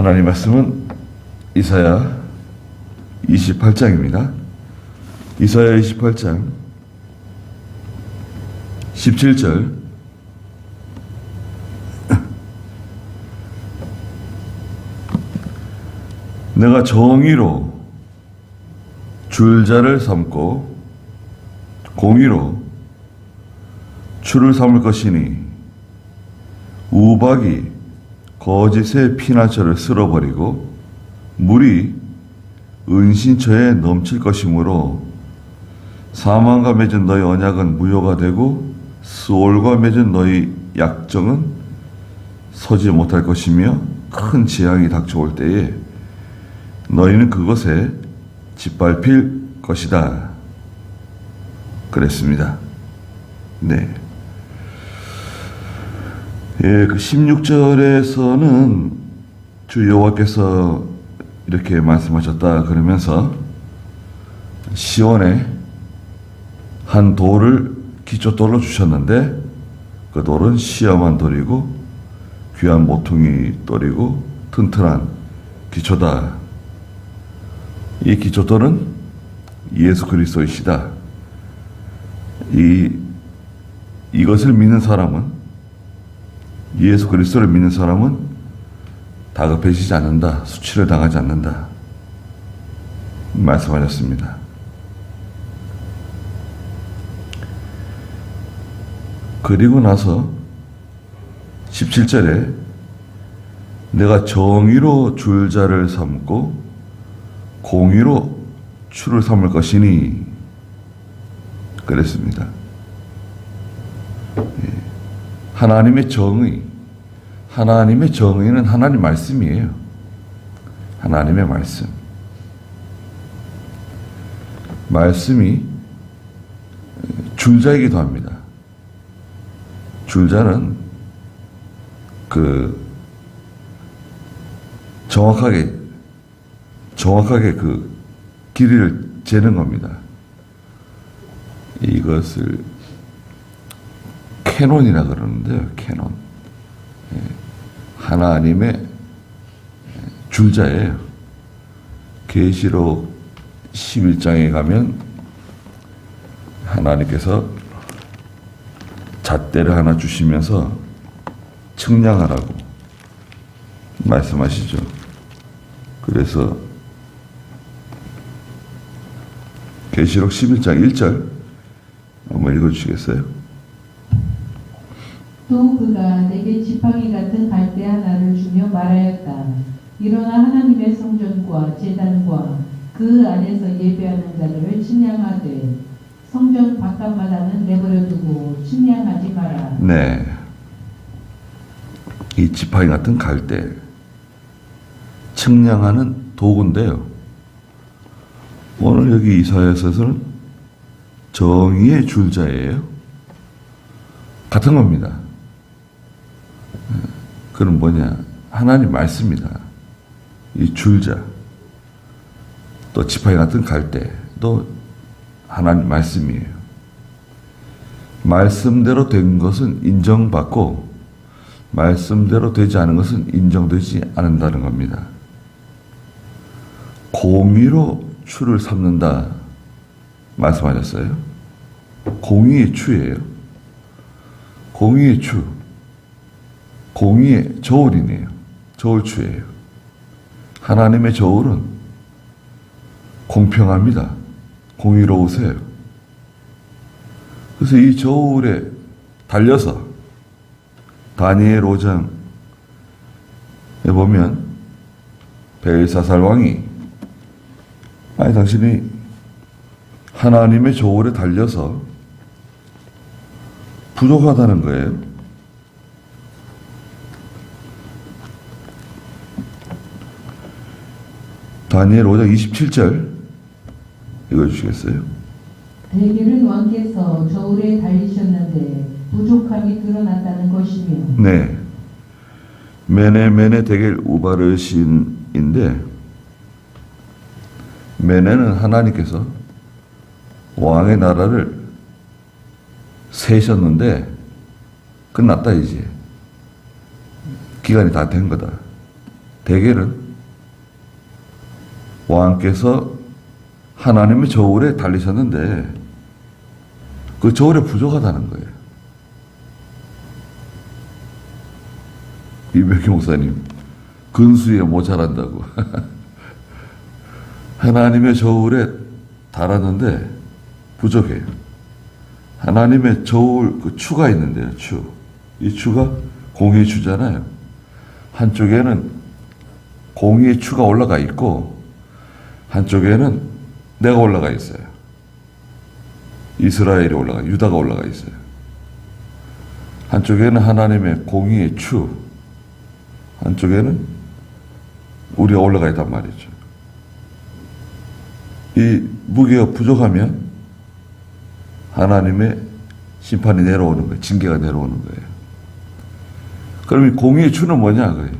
하나님 말씀은 이사야 28장입니다. 이사야 28장 17절 내가 정의로 줄자를 삼고 공의로 추를 삼을 것이니 우박이 거짓의 피난처를 쓸어버리고 물이 은신처에 넘칠 것이므로 사망과 맺은 너희 언약은 무효가 되고 스올과 맺은 너희 약정은 서지 못할 것이며 큰 재앙이 닥쳐올 때에 너희는 그것에 짓밟힐 것이다. 그랬습니다. 네. 예, 그 16절에서는 주 여호와께서 이렇게 말씀하셨다 그러면서 시온에 한 돌을 기초돌로 주셨는데 그 돌은 시험한 돌이고 귀한 모퉁이 돌이고 튼튼한 기초다. 이 기초돌은 예수 그리스도이시다. 이것을 믿는 사람은 예수 그리스도를 믿는 사람은 다급해지지 않는다. 수치를 당하지 않는다. 말씀하셨습니다. 그리고 나서 17절에 내가 정의로 줄자를 삼고 공의로 추를 삼을 것이니 그랬습니다. 하나님의 정의는 하나님 말씀이에요. 하나님의 말씀이 줄자이기도 합니다. 줄자는 정확하게 그 길이를 재는 겁니다. 이것을 캐논이라 그러는데요. 캐논. 하나님의 줄자예요. 계시록 11장에 가면 하나님께서 잣대를 하나 주시면서 측량하라고 말씀하시죠. 그래서 계시록 11장 1절 한번 읽어주시겠어요? 또 그가 내게 지팡이 같은 갈대 하나를 주며 말하였다. 일어나 하나님의 성전과 제단과 그 안에서 예배하는 자들을 측량하되 성전 바깥마다는 내버려 두고 측량하지 마라. 네. 이 지팡이 같은 갈대 측량하는 도구인데요. 오늘 여기 이사야서에서는 정의의 줄자예요. 같은 겁니다. 그럼 뭐냐? 하나님 말씀이다. 이 줄자, 또 지팡이 같은 갈대도 하나님 말씀이에요. 말씀대로 된 것은 인정받고 말씀대로 되지 않은 것은 인정되지 않는다는 겁니다. 공의로 추를 삼는다 말씀하셨어요. 공의의 추예요. 공의의 추. 공의의 저울이네요. 저울추예요. 하나님의 저울은 공평합니다. 공의로우세요. 그래서 이 저울에 달려서 다니엘 5장에 보면 벨사살 왕이 당신이 하나님의 저울에 달려서 부족하다는 거예요. 다니엘 5장 27절 읽어주시겠어요? 대개는 왕께서 저울에 달리셨는데 부족함이 드러났다는 것이며. 네. 메네 데겔 우바르신인데 메네는 하나님께서 왕의 나라를 세셨는데 끝났다 이제. 기간이 다 된 거다. 대개는 왕께서 하나님의 저울에 달리셨는데 그 저울에 부족하다는 거예요. 이백희 목사님, 근수에 모자란다고. 하나님의 저울에 달았는데 부족해요. 하나님의 저울 그 추가 있는데요, 추. 이 추가 공의 추잖아요. 한쪽에는 공의의 추가 올라가 있고 한쪽에는 내가 올라가 있어요. 이스라엘이 올라가, 유다가 올라가 있어요. 한쪽에는 하나님의 공의의 추, 한쪽에는 우리가 올라가 있단 말이죠. 이 무게가 부족하면 하나님의 심판이 내려오는 거예요. 징계가 내려오는 거예요. 그럼 이 공의의 추는 뭐냐? 그래요.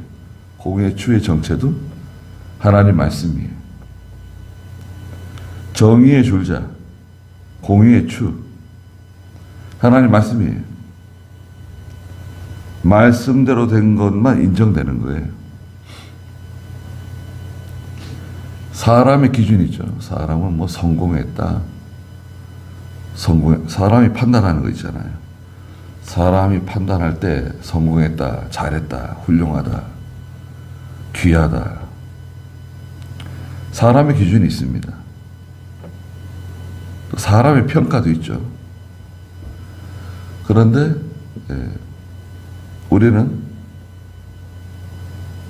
공의의 추의 정체도 하나님 말씀이에요. 정의의 줄자, 공의의 추, 하나님 말씀이에요. 말씀대로 된 것만 인정되는 거예요. 사람의 기준이 있죠. 사람은 뭐 성공했다. 사람이 판단하는 거 있잖아요. 사람이 판단할 때 성공했다, 잘했다, 훌륭하다, 귀하다. 사람의 기준이 있습니다. 또 사람의 평가도 있죠. 그런데 우리는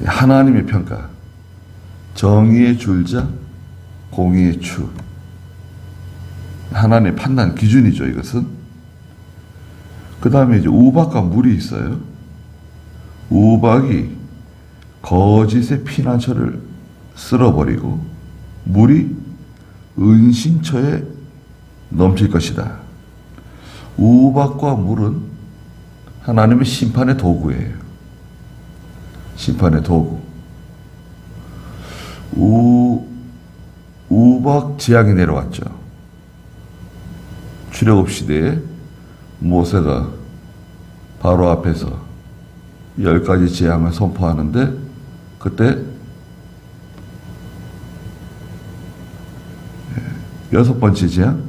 하나님의 평가, 정의의 줄자, 공의의 추, 하나님의 판단 기준이죠. 이것은. 그 다음에 이제 우박과 물이 있어요. 우박이 거짓의 피난처를 쓸어버리고 물이 은신처에 넘칠 것이다. 우박과 물은 하나님의 심판의 도구예요. 심판의 도구. 우박 재앙이 내려왔죠. 출애굽 시대에 모세가 바로 앞에서 10가지 재앙을 선포하는데 그때 6번째 재앙,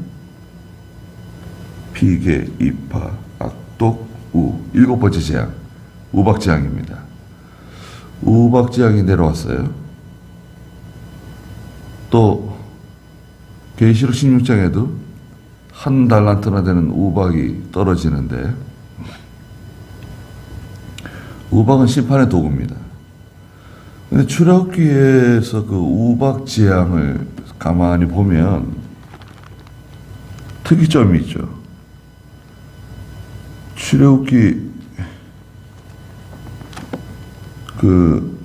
피개, 이파, 악독, 7번째 재앙, 우박 재앙입니다. 우박 재앙이 내려왔어요. 또 계시록 16장에도 한 달란트나 되는 우박이 떨어지는데 우박은 심판의 도구입니다. 근데 출애굽기에서 그 우박 재앙을 가만히 보면 특이점이 있죠. 출애굽기 그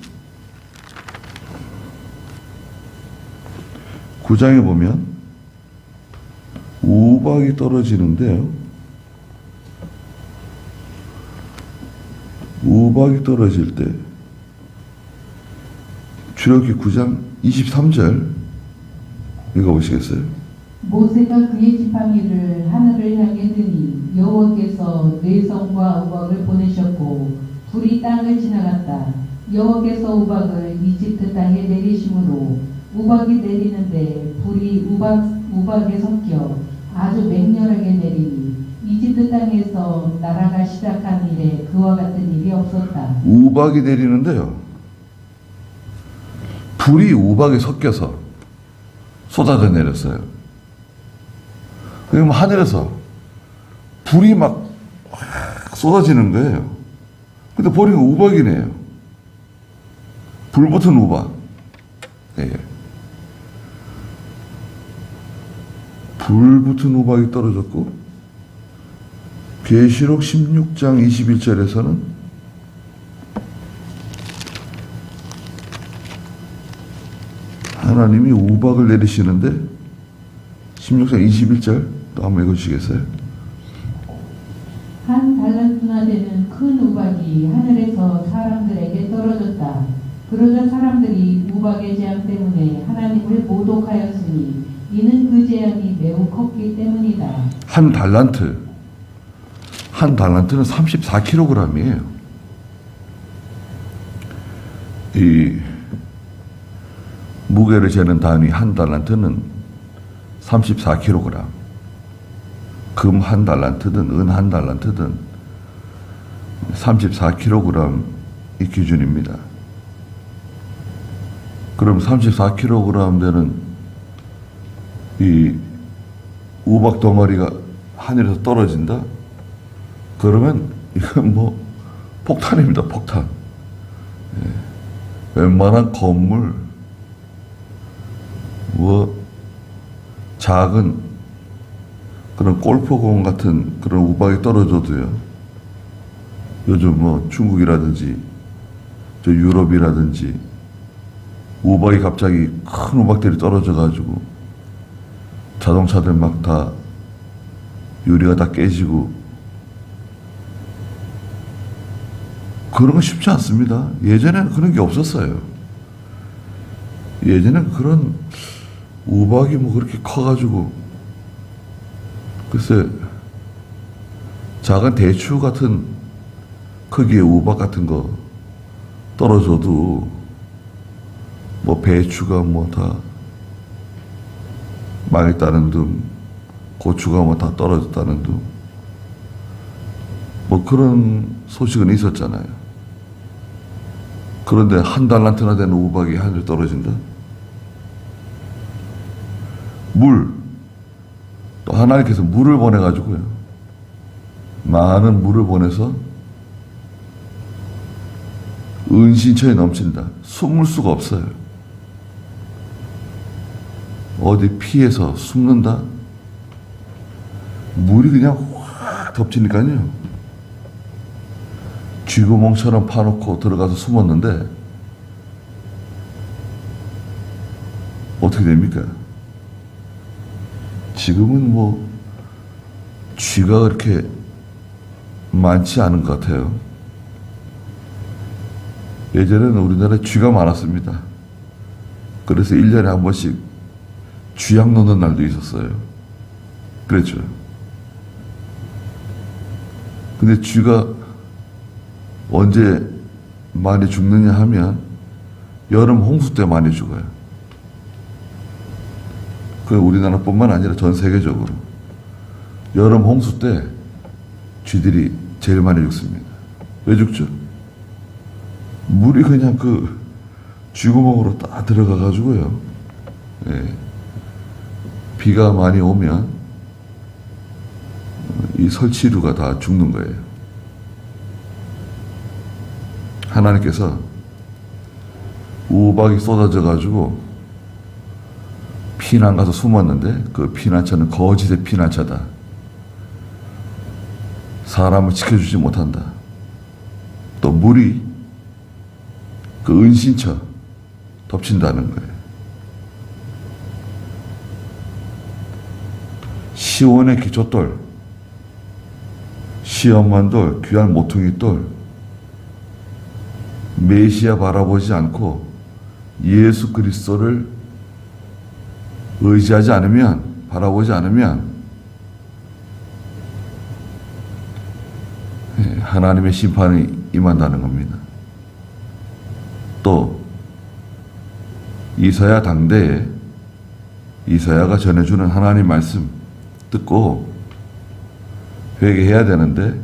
9장에 보면 우박이 떨어지는데요. 우박이 떨어질 때 출애굽기 9장 23절 읽어보시겠어요? 모세가 그의 지팡이를 하늘을 향해 드니 여호와께서 뇌성과 우박을 보내셨고 불이 땅을 지나갔다. 여호와께서 우박을 이집트 땅에 내리심으로 우박이 내리는데 불이 우박에 섞여 아주 맹렬하게 내리니 이집트 땅에서 나라가 시작한 이래 그와 같은 일이 없었다. 우박이 내리는데요. 불이 우박에 섞여서 쏟아져 내렸어요. 그럼 하늘에서 불이 막 쏟아지는 거예요. 근데 보니까 우박이네요. 불 붙은 우박. 예. 불 붙은 우박이 떨어졌고 계시록 16장 21절에서는 하나님이 우박을 내리시는데 16장 21절 또 한번 읽어주시겠어요? 한 달란트나 되는 큰 우박이 하늘에서 사람들에게 떨어졌다. 그러자 사람들이 우박의 재앙 때문에 하나님을 모독하였으니 이는 그 재앙이 매우 컸기 때문이다. 한 달란트는 34kg이에요. 이 무게를 재는 단위 한 달란트는 34kg. 금 한 달란트든 은 한 달란트든 34kg이 기준입니다. 그럼 34kg 되는 이 우박 덩어리가 하늘에서 떨어진다? 그러면 이건 뭐 폭탄입니다, 폭탄. 예. 웬만한 건물, 뭐 작은 그런 골프공 같은 그런 우박이 떨어져도요. 요즘 뭐 중국이라든지 저 유럽이라든지 우박이 갑자기 큰 우박들이 떨어져가지고 자동차들 막 다 유리가 다 깨지고 그런 건 쉽지 않습니다. 예전에는 그런 게 없었어요. 예전에는 그런 우박이 뭐 그렇게 커가지고 글쎄 작은 대추 같은 크기의 우박 같은 거 떨어져도 뭐 배추가 뭐 다 망했다는 둥, 고추가 뭐 다 떨어졌다는 둥, 뭐 그런 소식은 있었잖아요. 그런데 한 달란트나 되는 우박이 하늘에 떨어진다? 물, 또 하나님께서 물을 보내가지고요. 많은 물을 보내서 은신처에 넘친다. 숨을 수가 없어요. 어디 피해서 숨는다? 물이 그냥 확 덮치니까요. 쥐구멍처럼 파놓고 들어가서 숨었는데 어떻게 됩니까? 지금은 뭐 쥐가 그렇게 많지 않은 것 같아요. 예전에는 우리나라에 쥐가 많았습니다. 그래서 1년에 한 번씩 쥐약 놓는 날도 있었어요. 그랬죠. 근데 쥐가 언제 많이 죽느냐 하면 여름 홍수 때 많이 죽어요. 그 우리나라뿐만 아니라 전 세계적으로 여름 홍수 때 쥐들이 제일 많이 죽습니다. 왜 죽죠? 물이 그냥 그 쥐구멍으로 딱 들어가 가지고요. 예. 비가 많이 오면 이 설치류가 다 죽는 거예요. 하나님께서 우박이 쏟아져 가지고 피난 가서 숨었는데 그 피난처는 거짓의 피난처다. 사람을 지켜주지 못한다. 또 물이 그 은신처 덮친다는 거예요. 시온의 기초돌, 시험만돌, 귀한 모퉁이돌, 메시아 바라보지 않고 예수 그리스도를 의지하지 않으면, 바라보지 않으면 하나님의 심판이 임한다는 겁니다. 또 이사야 당대에 이사야가 전해주는 하나님 말씀 듣고 회개해야 되는데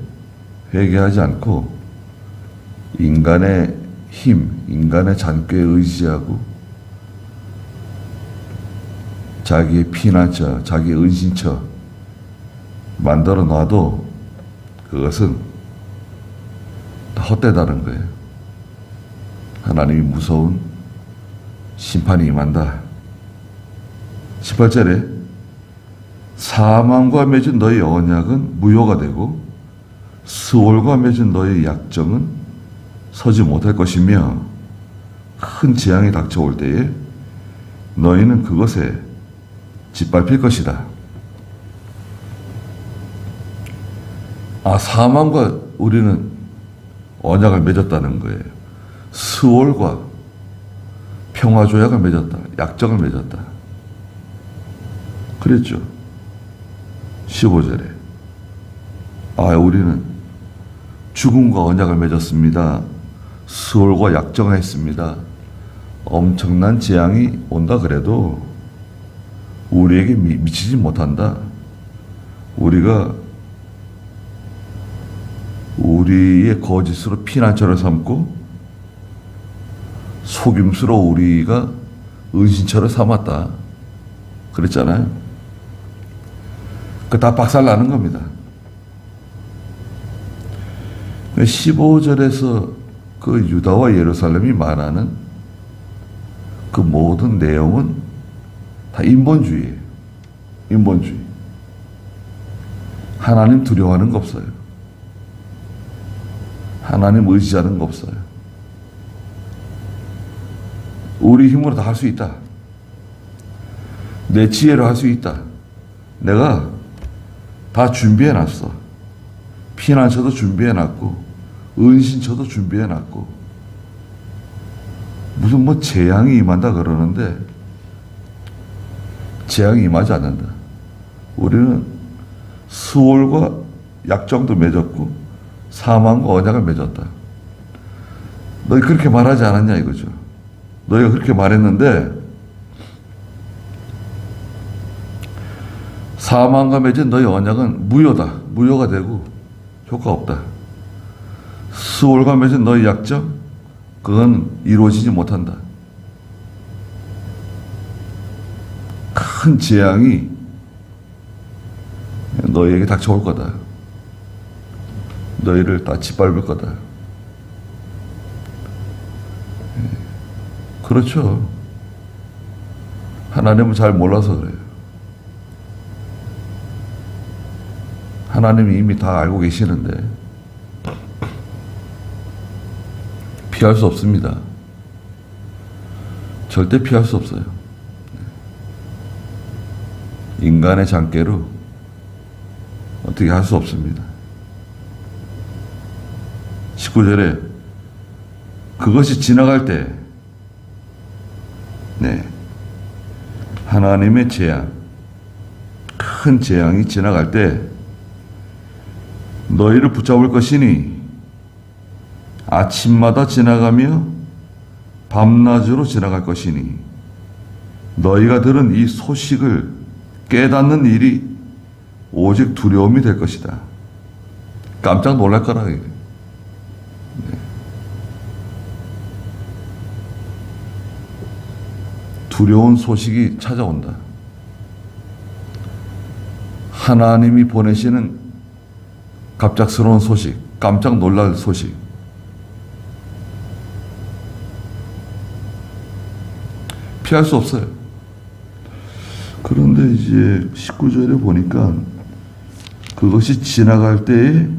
회개하지 않고 인간의 힘, 인간의 잔꾀에 의지하고 자기의 피난처, 자기의 은신처 만들어 놔도 그것은 다 헛되다는 거예요. 하나님이 무서운 심판이 임한다. 18절에 사망과 맺은 너희 언약은 무효가 되고 스올과 맺은 너희 약정은 서지 못할 것이며 큰 재앙이 닥쳐올 때에 너희는 그것에 짓밟힐 것이다. 사망과 우리는 언약을 맺었다는 거예요. 스올과 평화조약을 맺었다. 약정을 맺었다. 그랬죠. 15절에 우리는 죽음과 언약을 맺었습니다. 스올과 약정을 했습니다. 엄청난 재앙이 온다 그래도 우리에게 미치지 못한다. 우리가 우리의 거짓으로 피난처를 삼고 속임수로 우리가 은신처를 삼았다. 그랬잖아요. 그 다 박살나는 겁니다. 15절에서 그 유다와 예루살렘이 말하는 그 모든 내용은 다 인본주의예요. 인본주의. 하나님 두려워하는 거 없어요. 하나님 의지하는 거 없어요. 우리 힘으로 다 할 수 있다. 내 지혜로 할 수 있다. 내가 다 준비해놨어. 피난처도 준비해놨고 은신처도 준비해놨고 무슨 뭐 재앙이 임한다 그러는데 재앙이 임하지 않는다. 우리는 스월과 약정도 맺었고 사망과 언약을 맺었다. 너희 그렇게 말하지 않았냐 이거죠. 너희가 그렇게 말했는데 사망과 맺은 너희 언약은 무효다. 무효가 되고 효과 없다. 스월과 맺은 너희 약정 그건 이루어지지 못한다. 큰 재앙이 너희에게 닥쳐올 거다. 너희를 다 짓밟을 거다. 그렇죠. 하나님을 잘 몰라서 그래요. 하나님이 이미 다 알고 계시는데 피할 수 없습니다. 절대 피할 수 없어요. 인간의 장깨로 어떻게 할 수 없습니다. 19절에 그것이 지나갈 때 하나님의 재앙, 큰 재앙이 지나갈 때 너희를 붙잡을 것이니 아침마다 지나가며 밤낮으로 지나갈 것이니 너희가 들은 이 소식을 깨닫는 일이 오직 두려움이 될 것이다. 깜짝 놀랄 거라. 두려운 소식이 찾아온다. 하나님이 보내시는 갑작스러운 소식, 깜짝 놀랄 소식. 피할 수 없어요. 그런데 이제 19절에 보니까 그것이 지나갈 때에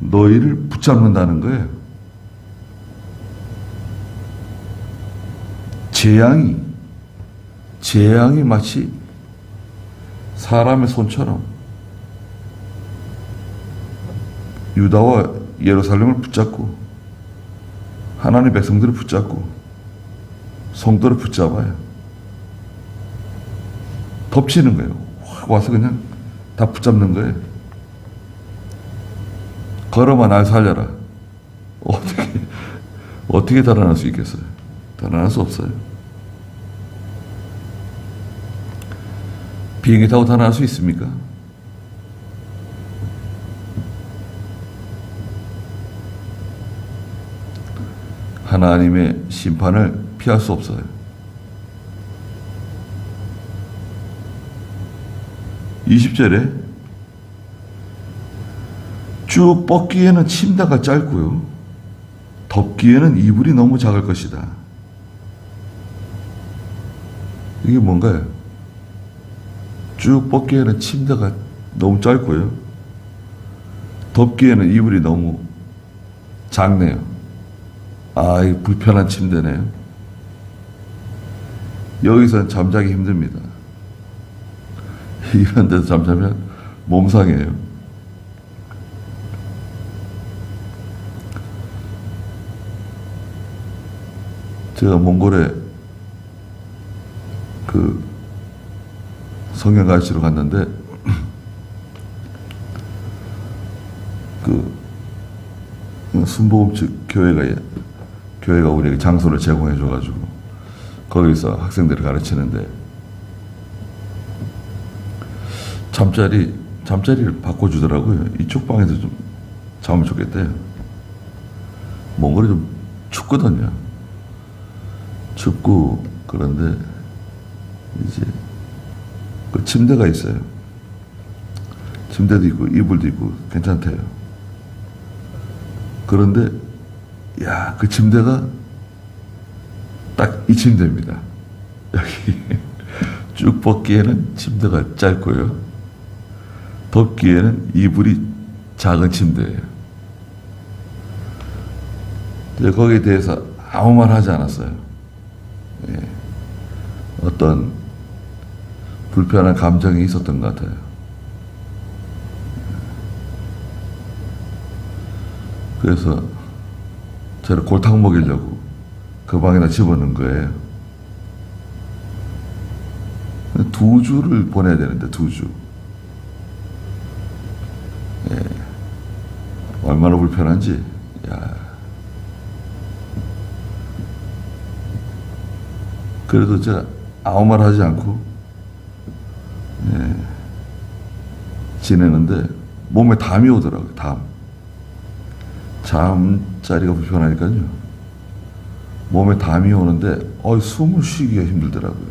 너희를 붙잡는다는 거예요. 재앙이 마치 사람의 손처럼 유다와 예루살렘을 붙잡고 하나님의 백성들을 붙잡고 성도를 붙잡아요. 덮치는 거예요. 확 와서 그냥 다 붙잡는 거예요. 걸어봐 날 살려라. 어떻게 달아날 수 있겠어요? 달아날 수 없어요. 비행기 타고 달아날 수 있습니까? 하나님의 심판을 피할 수 없어요. (20절에) 쭉 뻗기에는 침대가 짧고요 덮기에는 이불이 너무 작을 것이다. 이게 뭔가요? 쭉 뻗기에는 침대가 너무 짧고요 덮기에는 이불이 너무 작네요. 아, 이 불편한 침대네요. 여기서는 잠자기 힘듭니다. 이런 데서 잠자면 몸상이에요. 제가 몽골에 그 성경 가르치러 갔는데 그 순복음 측 교회가 우리에게 장소를 제공해 줘가지고 거기서 학생들을 가르치는데 잠자리를 바꿔주더라고요. 이쪽 방에서 좀 자면 좋겠대요. 몽골이 좀 춥거든요. 춥고 그런데 이제 그 침대가 있어요. 침대도 있고 이불도 있고 괜찮대요. 그런데 야, 그 침대가 딱 이 침대입니다. 여기 쭉 벗기에는 침대가 짧고요. 덮기에는 이불이 작은 침대예요. 이제 거기에 대해서 아무 말 하지 않았어요. 예. 어떤 불편한 감정이 있었던 것 같아요. 그래서 저를 골탕 먹이려고 그 방에다 집어넣은 거예요. 2주를 보내야 되는데 2주. 예. 얼마나 불편한지. 야. 그래도 제가 아무 말 하지 않고 예. 지내는데 몸에 담이 오더라고요. 잠자리가 불편하니까요. 몸에 담이 오는데 숨을 쉬기가 힘들더라고요.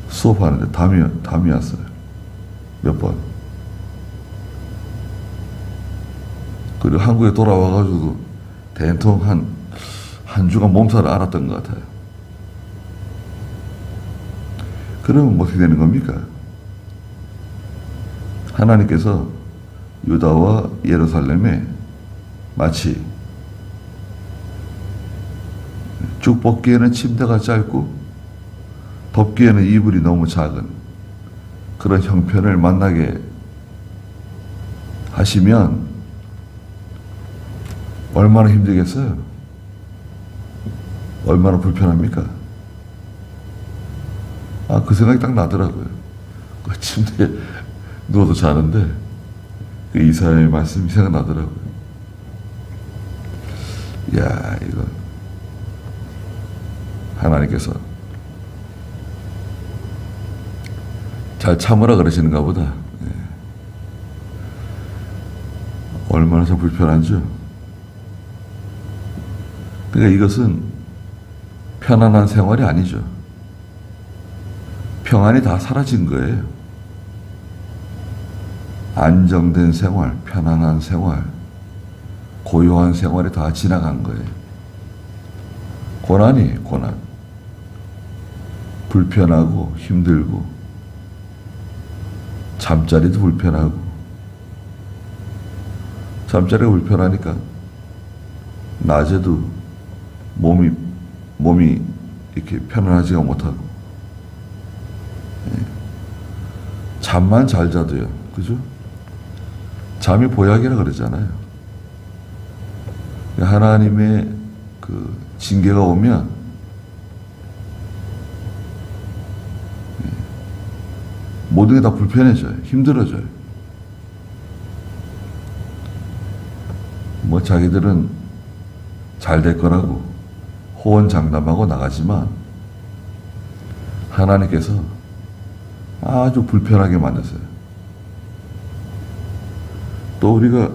수업하는데 담이 왔어요. 몇 번. 그리고 한국에 돌아와가지고 대통령 한 주간 몸살을 앓았던 것 같아요. 그러면 어떻게 되는 겁니까? 하나님께서 유다와 예루살렘에 마치 쭉 벗기에는 침대가 짧고 덮기에는 이불이 너무 작은 그런 형편을 만나게 하시면 얼마나 힘들겠어요? 얼마나 불편합니까? 그 생각이 딱 나더라고요. 그 침대에 누워도 자는데 그 이사야의 말씀이 생각나더라고요. 야, 이거 하나님께서 잘 참으라 그러시는가 보다. 예. 얼마나 참 불편한지요. 그러니까 이것은 편안한 생활이 아니죠. 평안이 다 사라진 거예요. 안정된 생활, 편안한 생활, 고요한 생활이 다 지나간 거예요. 고난이에요, 고난. 불편하고 힘들고 잠자리도 불편하고 잠자리가 불편하니까 낮에도 몸이 이렇게 편안하지가 못하고 잠만 잘 자도요. 그죠? 잠이 보약이라 그러잖아요. 하나님의 그 징계가 오면 모든 게 다 불편해져요. 힘들어져요. 뭐 자기들은 잘 될 거라고 호언장담하고 나가지만 하나님께서 아주 불편하게 만드세요. 또 우리가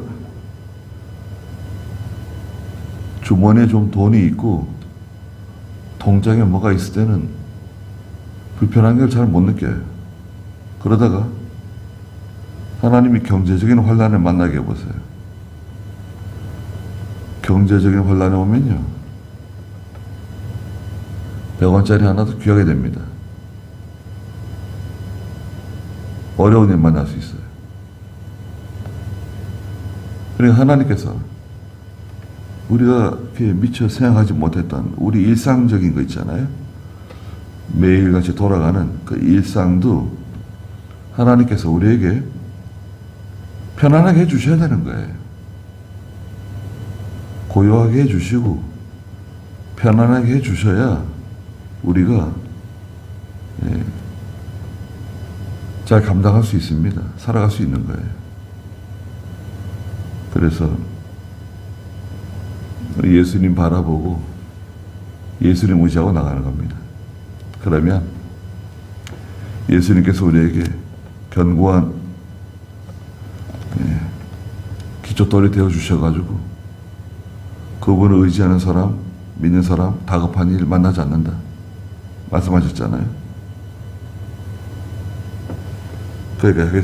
주머니에 좀 돈이 있고 통장에 뭐가 있을 때는 불편한 걸 잘 못 느껴요. 그러다가 하나님이 경제적인 환란을 만나게 해보세요. 경제적인 환란이 오면요 100원짜리 하나도 귀하게 됩니다. 어려운 일 만날 수 있어요. 그러니까 하나님께서 우리가 미처 생각하지 못했던 우리 일상적인 거 있잖아요. 매일같이 돌아가는 그 일상도 하나님께서 우리에게 편안하게 해주셔야 되는 거예요. 고요하게 해주시고 편안하게 해주셔야 우리가 잘 감당할 수 있습니다. 살아갈 수 있는 거예요. 그래서 예수님 바라보고 예수님 의지하고 나가는 겁니다. 그러면 예수님께서 우리에게 견고한 기초돌이 되어 주셔가지고 그분을 의지하는 사람, 믿는 사람 다급한 일 만나지 않는다 말씀하셨잖아요. 그러니까 하겠습니다.